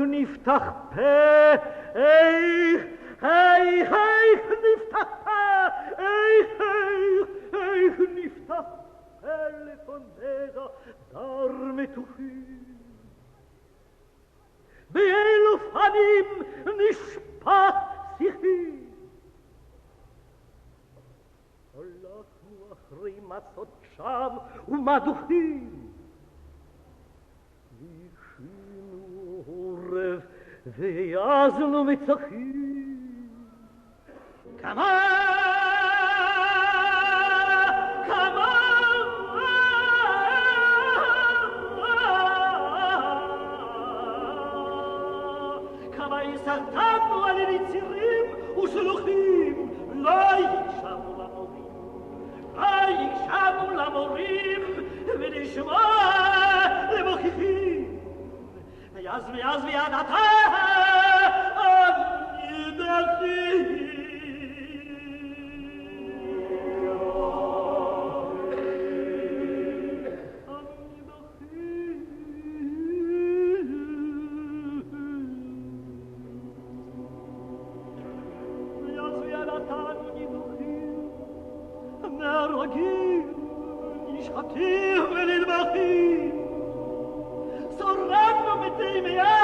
נפתח פה, איך נפתח פה, איך נפתח פה לפונך זר מתוחים. באלו פנים נשפט שיחי. הלכנו אחרי מצות שווא ומדוחים. וישינו עורב ויעזנו מצחים. כמה סרטנו על יצירים ושלוחים, לא יקשבנו למורים, ונשמע למוכיחים. ויעז וידעתה הנידחים. נשחטים ונלבחים, שורדנו מתי מיד